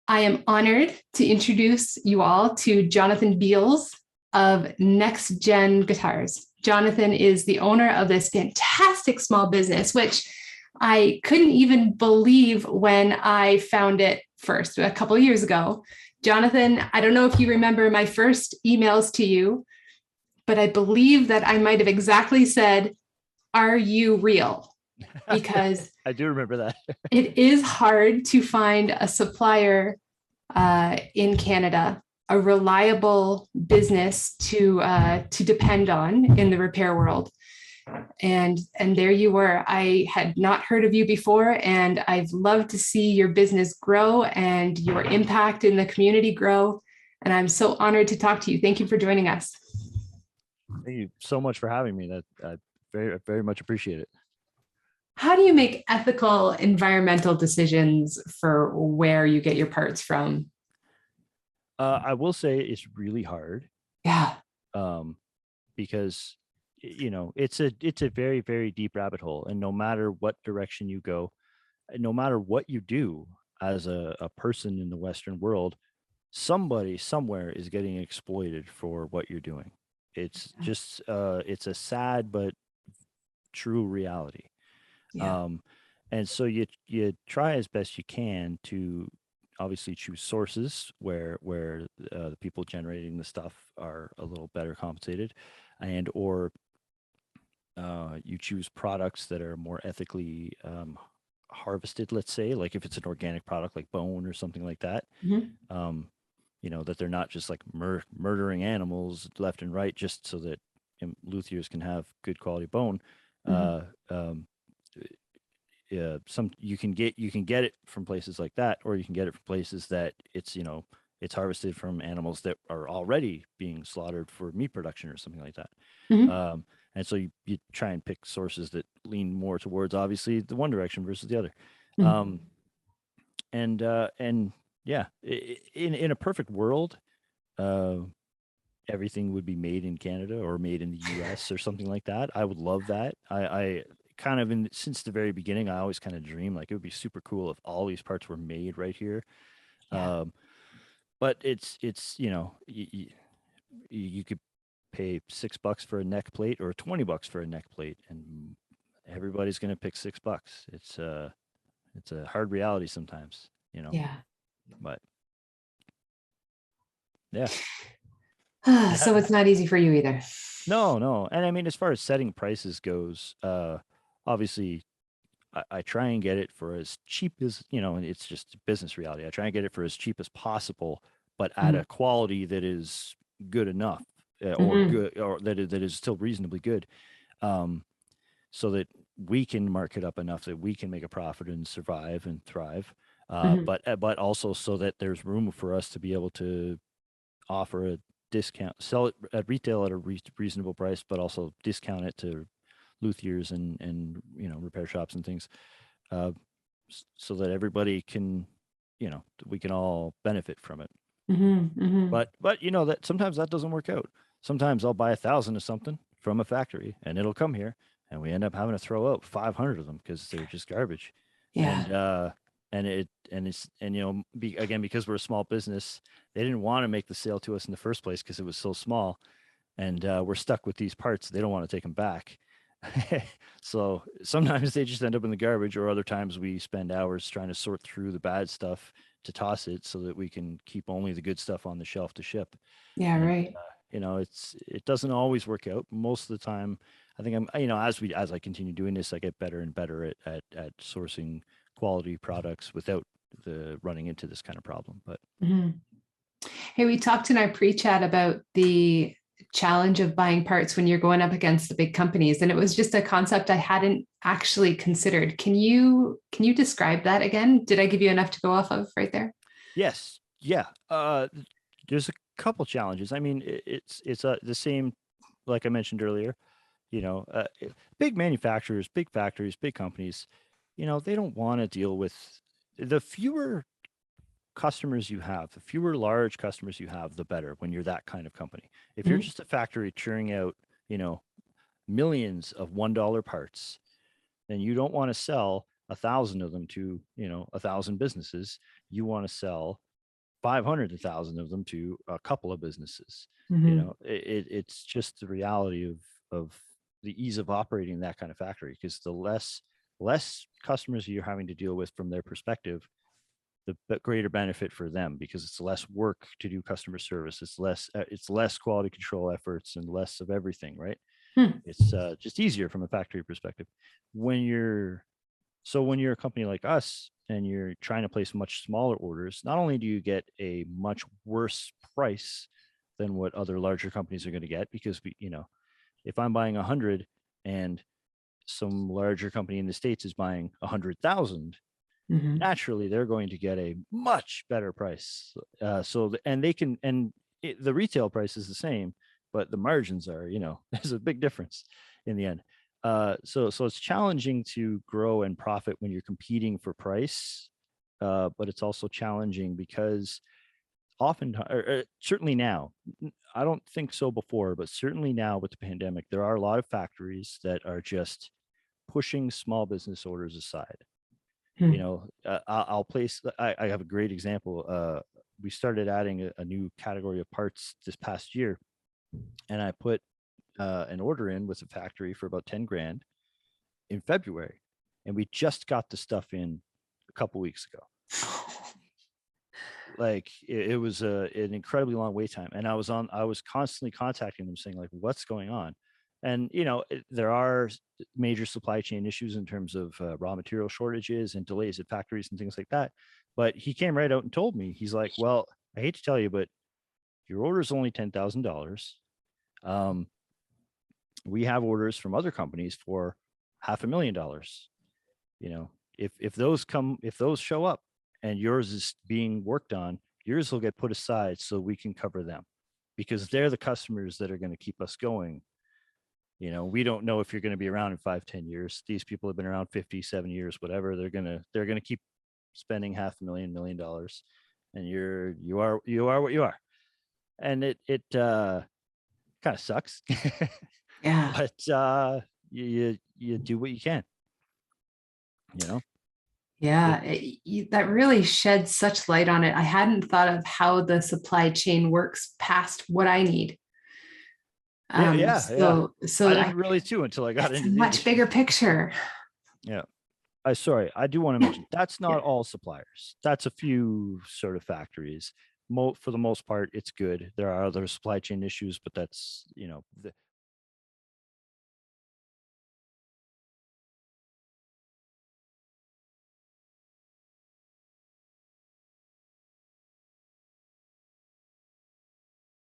I am honored to introduce you all to Jonathan Beals of Next Gen Guitars. Jonathan is the owner of this fantastic small business, which I couldn't even believe when I found it first a couple of years ago. Jonathan, I don't know if you remember my first emails to you, but I believe that I might have exactly said, "Are you real?" Because I do remember that. it is hard to find a supplier in Canada, a reliable business to depend on in the repair world. And there you were. I had not heard of you before, and I've loved to see your business grow and your impact in the community grow. And I'm so honored to talk to you. Thank you for joining us. Thank you so much for having me. That I very much appreciate it. How do you make ethical environmental decisions for where you get your parts from? I will say it's really hard Yeah. um, because it's a very deep rabbit hole, and no matter what direction you go, no matter what you do as a person in the Western world, somebody somewhere is getting exploited for what you're doing. It's just it's a sad but true reality. Yeah. Um, and so you try as best you can to obviously choose sources where the people generating the stuff are a little better compensated, and or you choose products that are more ethically harvested. Let's say, like if it's an organic product like bone or something like that. Mhm. Um, that they're not just like murdering animals left and right just so that luthiers can have good quality bone. Mhm. Uh, um, some you can get it from places like that, or you can get it from places that it's harvested from animals that are already being slaughtered for meat production or something like that. Mhm. And so you try and pick sources that lean more towards obviously the one direction versus the other. Mhm. um, and yeah, in a perfect world, uh, everything would be made in Canada or made in the US or something like that. I would love that. I kind of since the very beginning, I always kind of dream like it would be super cool if all these parts were made right here. Yeah. Um, but it's you could pay $6 for a neck plate or $20 for a neck plate, and everybody's gonna pick $6. It's a hard reality sometimes. Yeah. But yeah. So it's not easy for you either. No, no. And I mean, as far as setting prices goes, obviously I try and get it for as cheap as, and it's just business reality. I try and get it for as cheap as possible, but at Mhm. a quality that is good enough, or Mhm. good, or that is still reasonably good. Um, so that we can mark it up enough that we can make a profit and survive and thrive. Mhm. But also so that there's room for us to be able to offer a discount, sell it at retail at a reasonable price, but also discount it to luthiers and repair shops and things, uh, so that everybody can, we can all benefit from it. Mhm. Mhm. But that sometimes that doesn't work out. Sometimes I'll buy 1,000 of something from a factory and it'll come here, and we end up having to throw out 500 of them because they're just garbage. Yeah. And again, because we're a small business, they didn't want to make the sale to us in the first place because it was so small, and we're stuck with these parts. They don't want to take them back. So sometimes they just end up in the garbage, or other times we spend hours trying to sort through the bad stuff to toss it so that we can keep only the good stuff on the shelf to ship. Yeah. And Right. it doesn't always work out. Most of the time, I think as I continue doing this, I get better and better at sourcing quality products without the running into this kind of problem. But Mhm. Hey, we talked in our pre-chat about the challenge of buying parts when you're going up against the big companies, and it was just a concept I hadn't actually considered. Can you describe that again? Did I give you enough to go off of right there? yes, yeah, there's a couple challenges. I mean, it's the same like I mentioned earlier. Big manufacturers, big factories, big companies, they don't want to deal with the fewer customers you have, the fewer large customers you have, the better when you're that kind of company. If you're Mhm. just a factory churning out, millions of $1 parts, then you don't want to sell 1,000 of them to, 1,000 businesses. You want to sell 500,000 of them to a couple of businesses. Mm-hmm. You know, it's just the reality of the ease of operating that kind of factory, because the less customers you're having to deal with from their perspective, the greater benefit for them, because it's less work to do customer service. It's less quality control efforts and less of everything, right? Hmm. It's just easier from a factory perspective. When you're a company like us and you're trying to place much smaller orders, not only do you get a much worse price than what other larger companies are going to get, because if I'm buying 100 and some larger company in the States is buying 100,000, Mm-hmm. naturally they're going to get a much better price. The retail price is the same, but the margins are, there's a big difference in the end. So it's challenging to grow and profit when you're competing for price, but it's also challenging because certainly now, I don't think so before, but certainly now with the pandemic, there are a lot of factories that are just pushing small business orders aside. Hmm. I have a great example. We started adding a new category of parts this past year, and I put an order in with a factory for about 10 grand in February, and we just got the stuff in a couple weeks ago. Like it was an incredibly long wait time, and I was constantly contacting them saying, like, what's going on? And there are major supply chain issues in terms of raw material shortages and delays at factories and things like that. But he came right out and told me, he's like, well, I hate to tell you, but your order is only $10,000. We have orders from other companies for $500,000. If those show up and yours is being worked on, yours will get put aside so we can cover them, because they're the customers that are going to keep us going. We don't know if you're going to be around in 5-10 years. These people have been around 50-70 years, whatever. They're going to keep spending $500,000, $1 million, and you are what you are. And it kind of sucks. Yeah. But you do what you can. Yeah, that really sheds such light on it. I hadn't thought of how the supply chain works past what I need. Yeah. So I didn't really too until I got into the much bigger picture. Yeah. Sorry, I do want to mention that's not all suppliers. That's a few sort of factories. For the most part, it's good. There are other supply chain issues, but that's